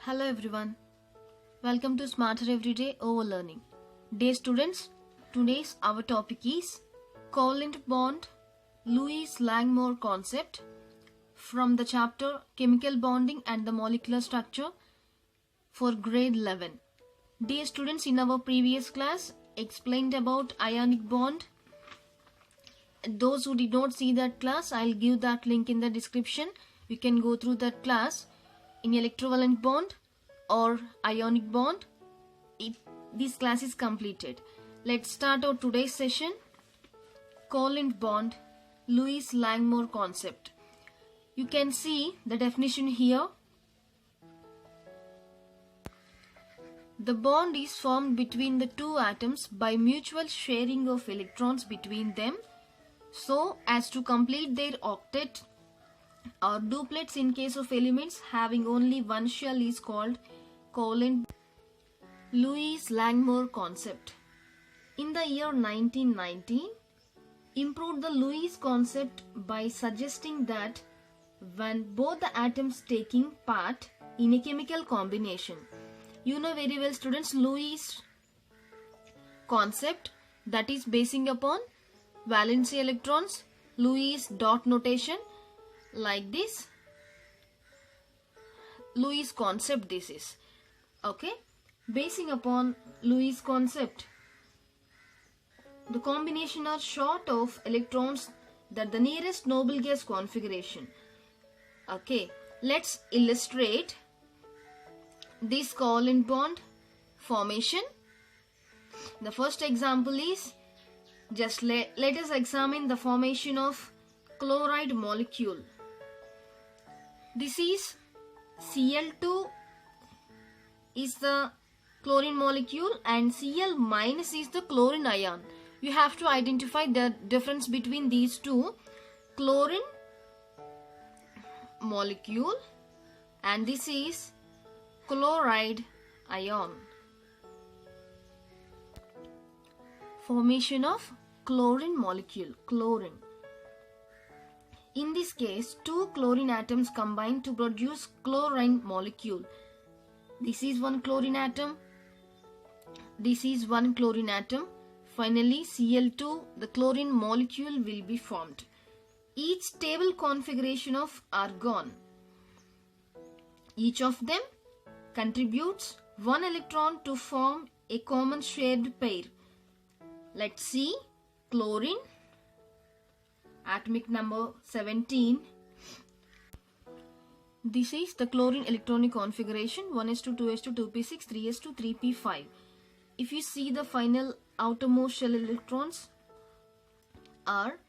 Hello everyone. Welcome to Smarter Everyday Over Learning. Dear students, today's our topic is covalent bond Lewis Langmuir concept from the chapter Chemical Bonding and the Molecular Structure for grade 11. Dear students, in our previous class explained about ionic bond. Those who did not see that class, I'll give that link in the description. You can go through that class. In electrovalent bond or ionic bond, this class is completed. Let's start our today's session. Covalent bond Lewis Langmuir concept. You can see the definition here. The bond is formed between the two atoms by mutual sharing of electrons between them so as to complete their octet or duplets. In case of elements having only one shell is called covalent. Lewis Langmuir concept. In the year 1990, improved the Lewis concept by suggesting that when both the atoms taking part in a chemical combination, you know very well students, Lewis concept, that is basing upon valency electrons, Lewis dot notation, like this. Lewis concept this is. Okay. Basing upon Lewis concept, the combination are short of electrons that the nearest noble gas configuration. Okay. Let's illustrate this covalent bond formation. The first example is, just let us examine the formation of chloride molecule. This is Cl2 is the chlorine molecule and Cl minus is the chlorine ion. You have to identify the difference between these two. Chlorine molecule and this is chloride ion. Formation of chlorine molecule, chlorine. In this case, two chlorine atoms combine to produce chlorine molecule. This is one chlorine atom. This is one chlorine atom. Finally, Cl2, the chlorine molecule will be formed. Each stable configuration of argon. Each of them contributes one electron to form a common shared pair. Let's see. Chlorine, atomic number 17. This is the chlorine electronic configuration, 1s2, 2s2, 2p6, 3s2, 3p5. If you see the final outermost shell electrons are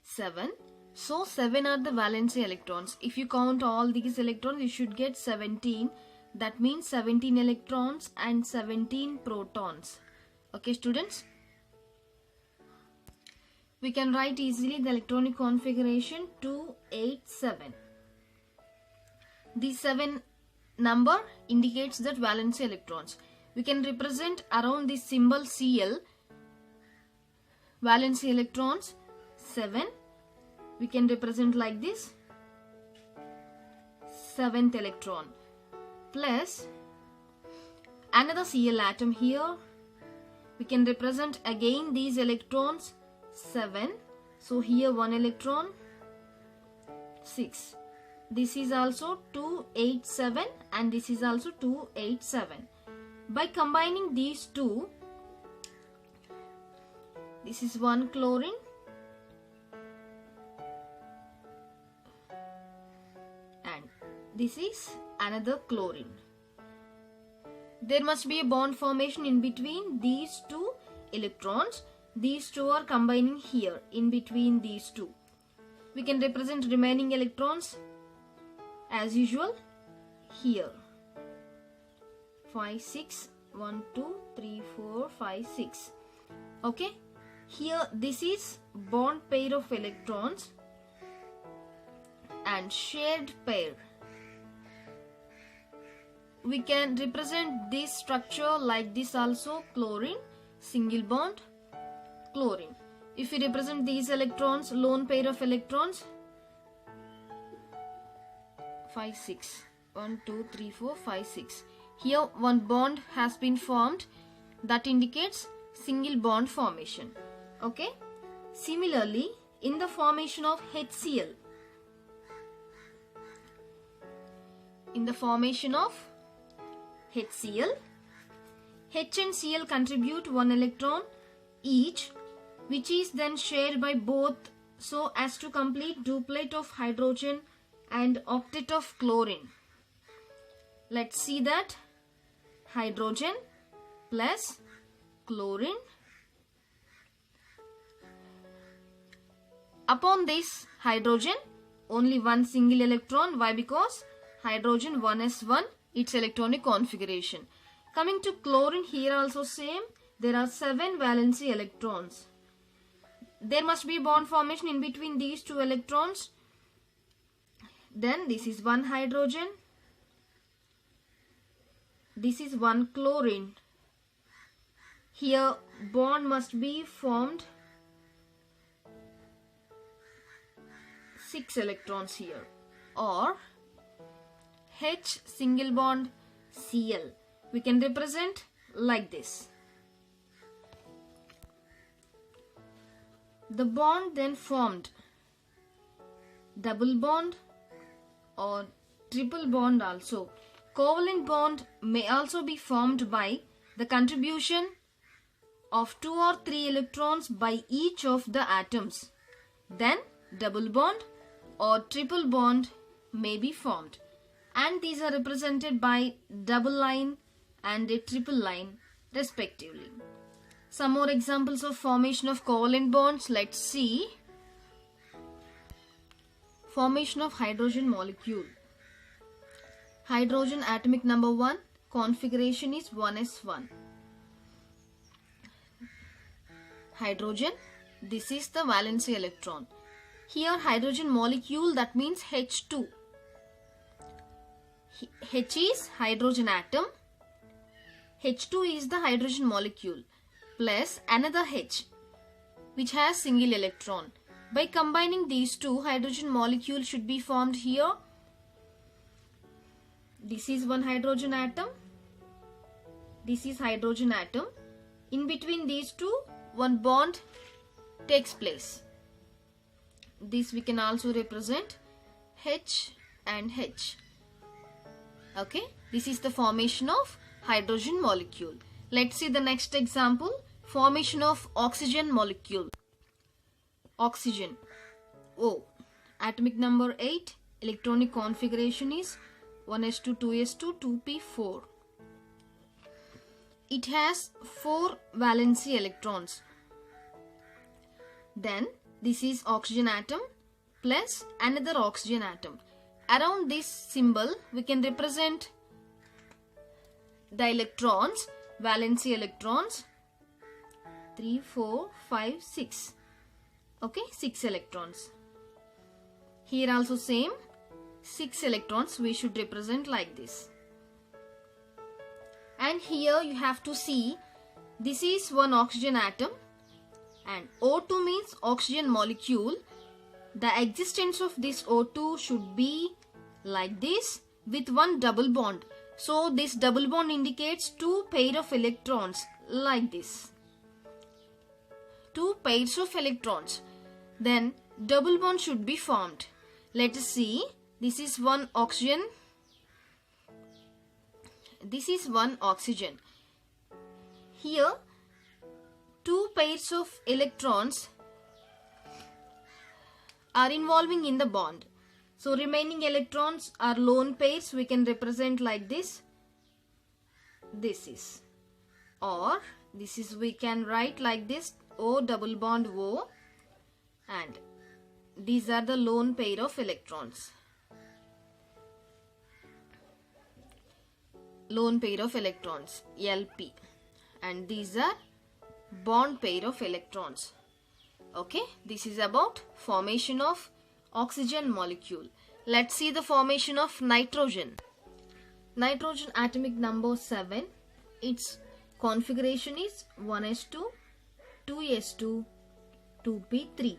7. So 7 are the valency electrons. If you count all these electrons, you should get 17. That means 17 electrons and 17 protons. Okay students? We can write easily the electronic configuration 287. This 7 number indicates that valency electrons. We can represent around this symbol Cl, valency electrons 7. We can represent like this, 7th electron plus another Cl atom here. We can represent again these electrons 7. So here 1 electron, 6. This is also 287 and this is also 287. By combining these two, this is one chlorine and this is another chlorine. There must be a bond formation in between these two electrons. These two are combining here in between these two. We can represent remaining electrons as usual here. 5, 6, 1, 2, 3, 4, 5, 6. Okay. Here this is bond pair of electrons and shared pair. We can represent this structure like this also, chlorine, single bond, chlorine. If we represent these electrons, lone pair of electrons, 5, 6. 1, 2, 3, 4, 5, 6. Here one bond has been formed, that indicates single bond formation. Okay. Similarly, in the formation of HCl, H and Cl contribute one electron each, which is then shared by both so as to complete duplet of hydrogen and octet of chlorine. Let's see that. Hydrogen plus chlorine. Upon this hydrogen, only one single electron. Why? Because hydrogen 1s1, its electronic configuration. Coming to chlorine, here also same. There are 7 valency electrons. There must be bond formation in between these 2 electrons. Then this is one hydrogen. This is one chlorine. Here bond must be formed 6 electrons here, or H single bond Cl. We can represent like this. The bond then formed double bond or triple bond also. Covalent bond may also be formed by the contribution of 2 or 3 electrons by each of the atoms. Then double bond or triple bond may be formed, and these are represented by double line and a triple line respectively. Some more examples of formation of covalent bonds. Let's see. Formation of hydrogen molecule. Hydrogen atomic number 1, configuration is 1s1. Hydrogen, this is the valency electron. Here hydrogen molecule, that means H2. H is hydrogen atom. H2 is the hydrogen molecule plus another H which has single electron. By combining these two, hydrogen molecule should be formed here. This is one hydrogen atom. This is hydrogen atom. In between these two, one bond takes place. This we can also represent H and H. Okay, this is the formation of hydrogen molecule. Let's see the next example. Formation of oxygen molecule. Oxygen O, atomic number 8, electronic configuration is 1s2, 2s2, 2p4. It has 4 valency electrons. Then this is oxygen atom plus another oxygen atom. Around this symbol we can represent the electrons, valency electrons, 3, 4, 5, 6. Okay, 6 electrons. Here also same, 6 electrons we should represent like this. And here you have to see, this is one oxygen atom and O2 means oxygen molecule. The existence of this O2 should be like this with one double bond. So this double bond indicates 2 pair of electrons like this. 2 pairs of electrons. Then double bond should be formed. Let us see. This is one oxygen. This is one oxygen. Here 2 pairs of electrons are involving in the bond. So remaining electrons are lone pairs. We can represent like this. This is, or this is, we can write like this, O double bond O, and these are the lone pair of electrons. Lone pair of electrons, LP, and these are bond pair of electrons. Okay, this is about formation of oxygen molecule. Let's see the formation of nitrogen. Nitrogen atomic number 7. Its configuration is 1s2, 2s2, 2p3.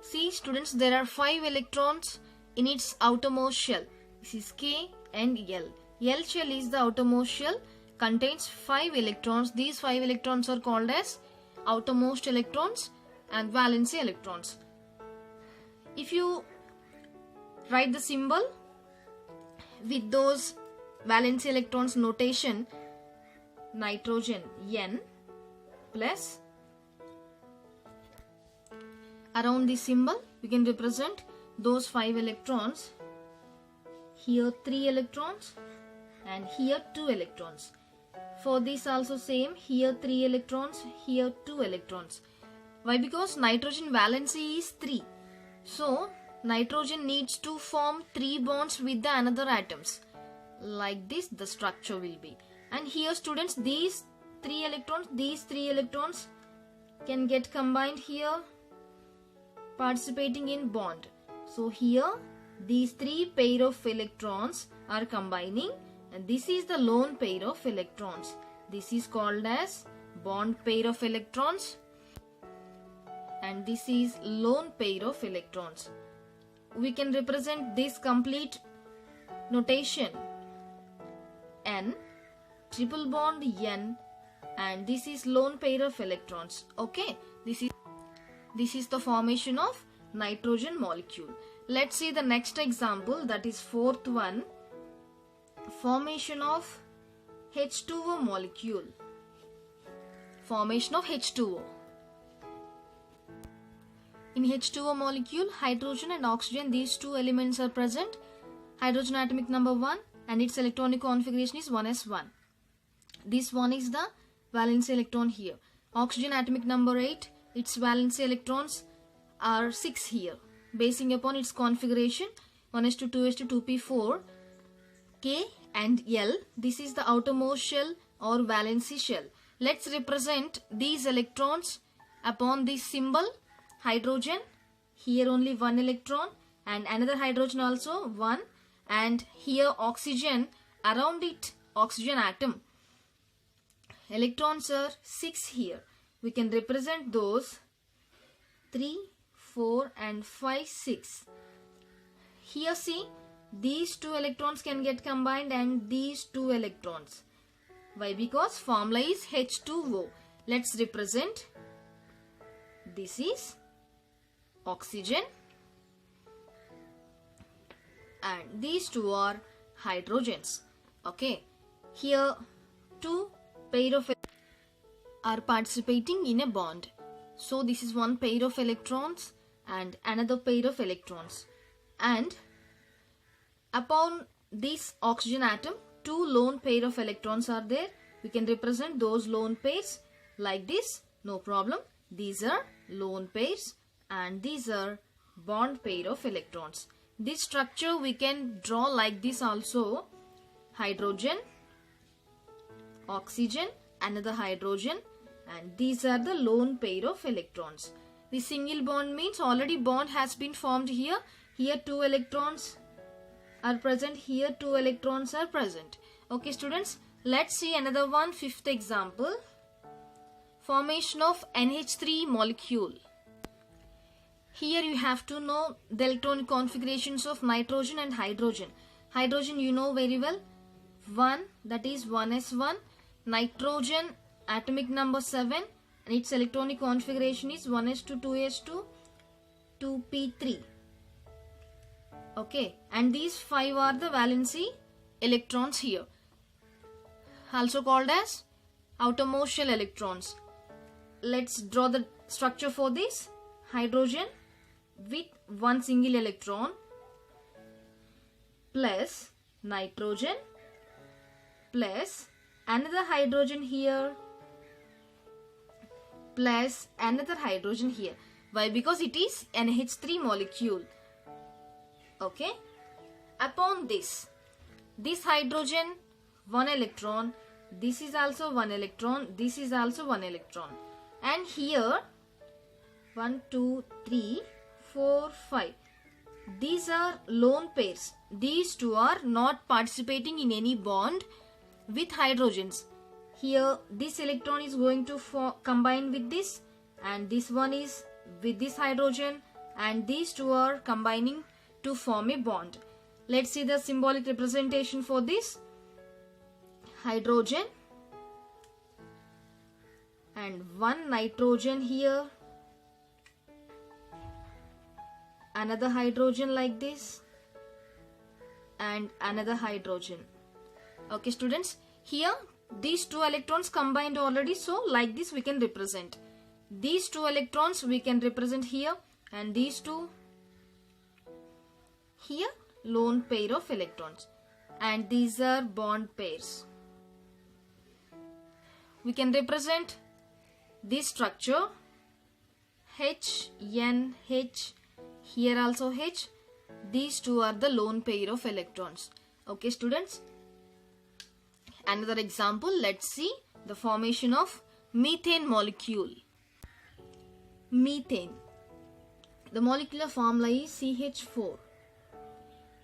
See students, there are 5 electrons in its outermost shell. This is K and L. L shell is the outermost shell, contains 5 electrons. These 5 electrons are called as outermost electrons and valency electrons. If you write the symbol with those valency electrons notation, nitrogen N plus, around this symbol we can represent those 5 electrons. Here 3 electrons and here 2 electrons. For this also same, here 3 electrons, here 2 electrons. Why? Because nitrogen valency is 3. So nitrogen needs to form 3 bonds with the another atoms. Like this the structure will be. And here students, these 3 electrons can get combined here, participating in bond. So here these 3 pair of electrons are combining, and this is the lone pair of electrons. This is called as bond pair of electrons, and this is lone pair of electrons. We can represent this complete notation N, triple bond N, and this is lone pair of electrons. Okay, this is the formation of nitrogen molecule. Let's see the next example, that is fourth one, formation of H2O molecule. Formation of H2O. In H2O molecule, hydrogen and oxygen, these two elements are present. Hydrogen atomic number 1 and its electronic configuration is 1s1. This one is the valence electron here. Oxygen atomic number 8, its valency electrons are 6 here. Basing upon its configuration, 1s2, 2s2, 2p4, K and L. This is the outermost shell or valency shell. Let's represent these electrons upon this symbol. Hydrogen, here only 1 electron, and another hydrogen also 1, and here oxygen, around it oxygen atom. Electrons are 6 here. We can represent those 3, 4 and 5, 6. Here see, these 2 electrons can get combined and these 2 electrons. Why? Because formula is H2O. Let's represent. This is oxygen and these 2 are hydrogens. Okay, here 2 pair of are participating in a bond. So this is one pair of electrons and another pair of electrons, and upon this oxygen atom 2 lone pair of electrons are there. We can represent those lone pairs like this, no problem. These are lone pairs and these are bond pair of electrons. This structure we can draw like this also. Hydrogen, oxygen, another hydrogen, and these are the lone pair of electrons. The single bond means already bond has been formed here. Here 2 electrons are present, here 2 electrons are present. Okay students, let's see another one, fifth example. Formation of NH3 molecule. Here you have to know the electronic configurations of nitrogen and hydrogen. Hydrogen you know very well, 1, that is 1s1. Nitrogen atomic number 7 and its electronic configuration is 1s2, 2s2, 2p3. Okay, and these 5 are the valency electrons here, also called as outermost shell electrons. Let's draw the structure for this. Hydrogen with 1 single electron plus nitrogen plus another hydrogen here plus another hydrogen here. Why? Because it is NH3 molecule. Okay, upon this hydrogen 1 electron, this is also 1 electron, this is also 1 electron, and here 1, 2, 3, 4, 5. These are lone pairs. These 2 are not participating in any bond with hydrogens. Here this electron is going to combine with this, and this one is with this hydrogen, and these 2 are combining to form a bond. Let's see the symbolic representation for this. Hydrogen and one nitrogen here, another hydrogen like this, and another hydrogen. Okay students, here these two electrons combined already, so like this we can represent. These two electrons we can represent here, and these two here, lone pair of electrons, and these are bond pairs. We can represent this structure H, N, H, here also H. These two are the lone pair of electrons. Okay students, another example, let's see the formation of methane molecule. Methane, the molecular formula is CH4.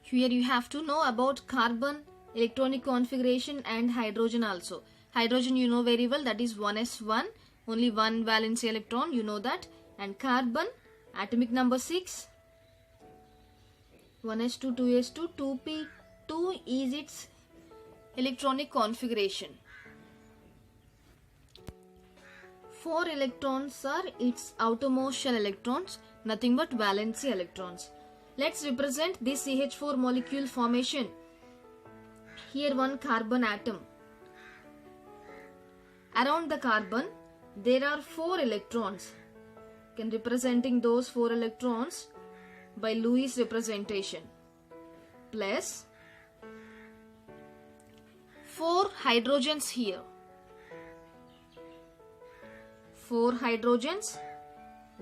Here you have to know about carbon, electronic configuration, and hydrogen also. Hydrogen you know very well, that is 1s1, only one valency electron, you know that. And carbon, atomic number 6, 1s2, 2s2, 2p2 is its electronic configuration. 4 electrons are its outermost shell electrons, nothing but valency electrons. Let's represent this CH4 molecule formation. Here one carbon atom. Around the carbon there are 4 electrons. Can representing those 4 electrons by Lewis representation, plus 4 hydrogens here. 4 hydrogens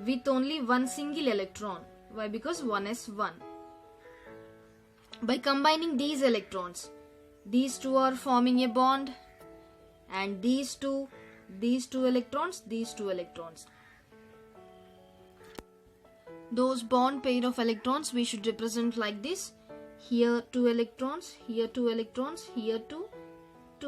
with only one single electron. Why? Because 1s1. By combining these electrons, these two are forming a bond, and these two electrons, these two electrons. Those bond pair of electrons we should represent like this. Here 2 electrons, here 2 electrons, here 2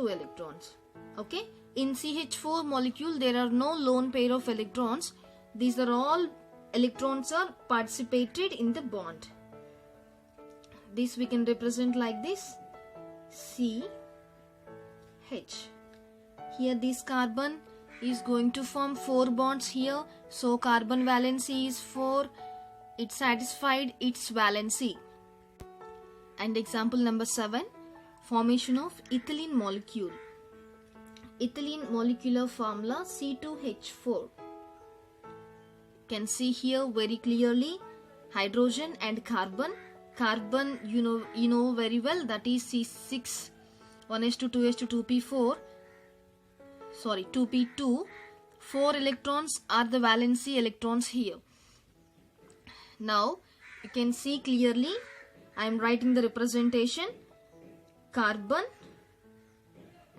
electrons. Okay. In CH4 molecule there are no lone pair of electrons. These are all electrons are participated in the bond. This we can represent like this, CH. Here this carbon is going to form 4 bonds here, so carbon valency is 4. It satisfied its valency. And example number 7, formation of ethylene molecule. Ethylene molecular formula C2H4. Can see here very clearly hydrogen and carbon. Carbon you know very well, that is C6, 1s2, 2s2, 2p4, sorry 2p2. 4 electrons are the valency electrons here. Now you can see clearly, I am writing the representation. Carbon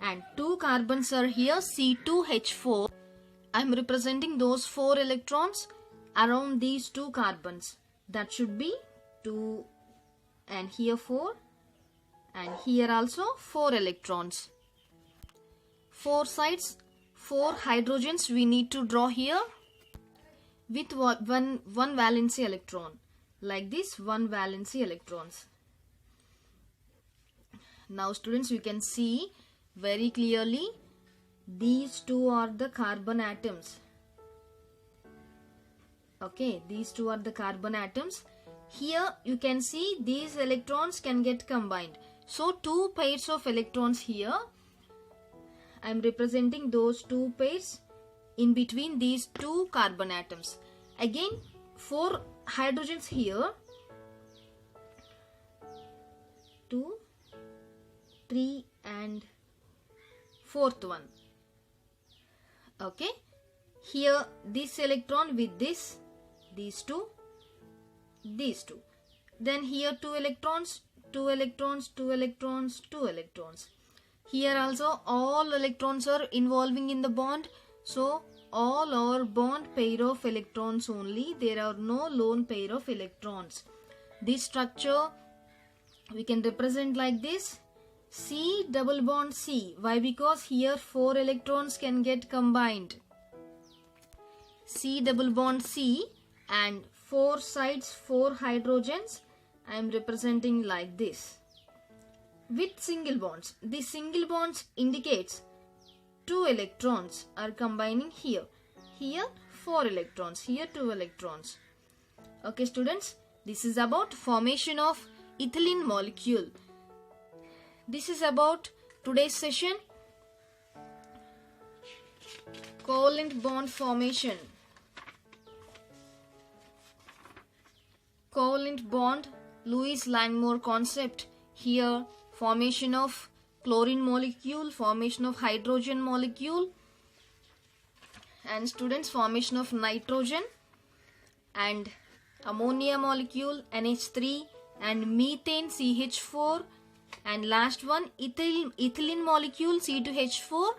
and 2 carbons are here, C2H4. I am representing those 4 electrons around these 2 carbons. That should be 2, and here 4, and here also 4 electrons. 4 sides, 4 hydrogens we need to draw here with one valency electron. Like this, 1 valency electrons. Now students, you can see very clearly these 2 are the carbon atoms. Okay, these 2 are the carbon atoms. Here you can see these electrons can get combined. So 2 pairs of electrons here. I am representing those 2 pairs in between these 2 carbon atoms. Again 4 hydrogens here. 2, 3 and 4th one. Okay. Here this electron with this, these 2, these 2. Then here 2 electrons, 2 electrons, 2 electrons, 2 electrons. Here also all electrons are involving in the bond. So all are bond pair of electrons only. There are no lone pair of electrons. This structure we can represent like this. C double bond C. Why? Because here 4 electrons can get combined. C double bond C, and 4 sides 4 hydrogens. I am representing like this. With single bonds, the single bonds indicates 2 electrons are combining here. Here 4 electrons, here 2 electrons. Okay students, this is about formation of ethylene molecule. This is about today's session. Covalent bond formation. Covalent bond, Lewis-Langmuir concept. Here formation of chlorine molecule, formation of hydrogen molecule, and students, formation of nitrogen and ammonia molecule NH3 and methane CH4, and last one ethylene molecule C2H4.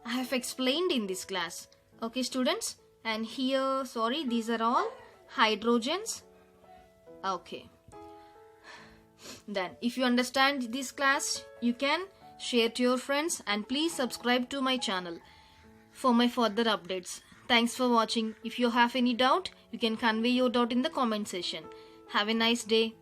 I have explained in this class. Okay students, and here these are all hydrogens. Okay, then if you understand this class, you can share to your friends, and please subscribe to my channel for my further updates. Thanks for watching. If you have any doubt, you can convey your doubt in the comment section. Have a nice day.